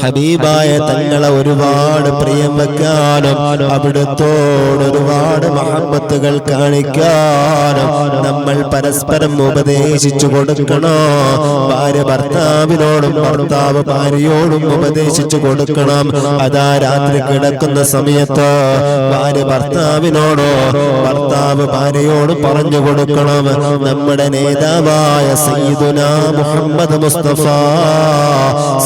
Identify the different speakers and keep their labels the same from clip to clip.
Speaker 1: ഹബീബായ തങ്ങളെ ഒരുപാട് പ്രിയം വെക്കാനും അവിടുത്തോട് ഒരുപാട് മഹബത്തുകൾ കാണിക്കാനും നമ്മൾ പരസ്പരം ഉപദേശിച്ചു കൊടുക്കണോ? ഭാര്യ ഭർത്താവിനോടും ഭർത്താവ് ഭാര്യയോടും ഉപദേശിച്ചു കൊടുക്കണം. അതാ രാത്രി കിടക്കുന്ന സമയത്ത് ഭാര്യ ഭർത്താവിനോടോ ഭർത്താവ് ഭാര്യയോട് പറഞ്ഞു കൊടുക്കണം. നമ്മുടെ നേതാവായ സയ്യിദുനാ മുഹമ്മദ് മുസ്തഫ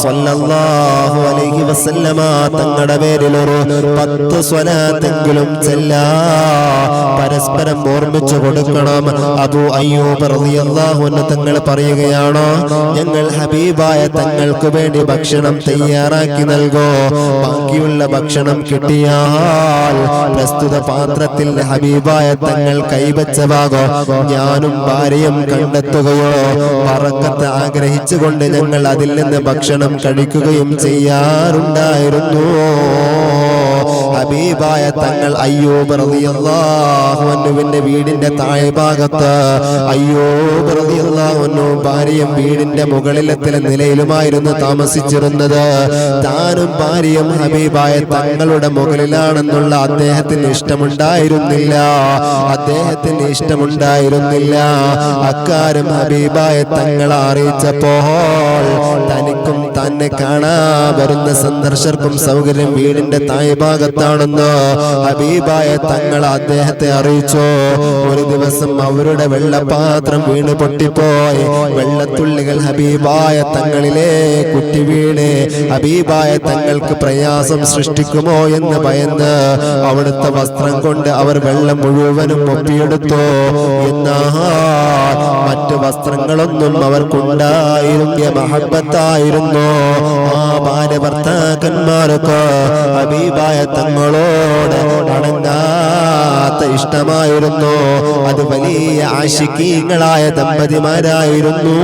Speaker 1: സ്വല്ലല്ലാഹു അലൈഹി വസല്ലമ തങ്ങളുടെ പേരിൽ ഒരു 10 സ്വലാത്തെങ്കിലും പരസ്പരം ഓർമ്മിച്ചു കൊടുക്കണം. അബൂ അയ്യൂബ് റളിയല്ലാഹു അൻഹു തങ്ങൾ പറയുകയാണോ, ഞങ്ങൾ ഹബീബായ തങ്ങൾക്ക് വേണ്ടി ഭക്ഷണം തയ്യാറാക്കി നൽകോ. ബാക്കിയുള്ള ഭക്ഷണം കിട്ടിയാൽ പ്രസ്തുത പാത്രത്തിൽ ഹബീബായ തങ്ങൾ കൈവച്ച ഭാഗം ഞാനും ഭാര്യയും കണ്ടെത്തുകയോ ബറക്കത്ത് ആഗ്രഹിച്ചുകൊണ്ട് ഞങ്ങൾ അതിൽ നിന്ന് ഭക്ഷണം കഴിക്കുകയും ചെയ്യാറുണ്ടായിരുന്നു. ഹബീബായ തങ്ങൾ അയ്യൂബ് റളിയല്ലാഹു അൻഹുവിന്റെ വീടിന്റെ താഴെ ഭാഗത്ത് അയ്യൂബ് റളിയല്ലാഹു അൻഹു ഭാര്യയും വീടിന്റെ മുകളിലത്തെ നിലയിലുമായിരുന്നു താമസിച്ചിരുന്നത്. താനും ഭാര്യയും ഹബീബായ തങ്ങളുടെ മുകളിലാണെന്നുള്ള അദ്ദേഹത്തിന് ഇഷ്ടമുണ്ടായിരുന്നില്ല. അക്കാര്യം ഹബീബായ തങ്ങളെ അറിയിച്ചപ്പോൾ തനിക്കും തന്നെ കാണാൻ വരുന്ന സന്ദർശകർക്കും സൗകര്യം വീടിന്റെ താഴെ ഭാഗത്താണെന്ന് ഹബീബായ തങ്ങൾ അദ്ദേഹത്തെ അറിയിച്ചു. ഒരു ദിവസം അവരുടെ വെള്ളപാത്രം വീണ് പൊട്ടിപ്പോയി. വെള്ളത്തുള്ളികൾ ഹബീബായ തങ്ങളിലെ കുറ്റി വീണ് ഹബീബായ തങ്ങൾക്ക് പ്രയാസം സൃഷ്ടിക്കുമോ എന്ന് ഭയന്ന് അവിടുത്തെ വസ്ത്രം കൊണ്ട് അവർ വെള്ളം മുഴുവനും ഒപ്പിയെടുത്തു. എന്നാൽ മറ്റു വസ്ത്രങ്ങളൊന്നും അവർക്കുണ്ടായിരുന്ന മഹബത്തായിരുന്നു. ആ ഭാര്യ ഭർത്താക്കന്മാർക്ക് ഹബീബായ തങ്ങളോട് അടങ്ങാത്ത ഇഷ്ടമായിരുന്നു. അത് വലിയ ആശികീങ്ങളായ ദമ്പതിമാരായിരുന്നു.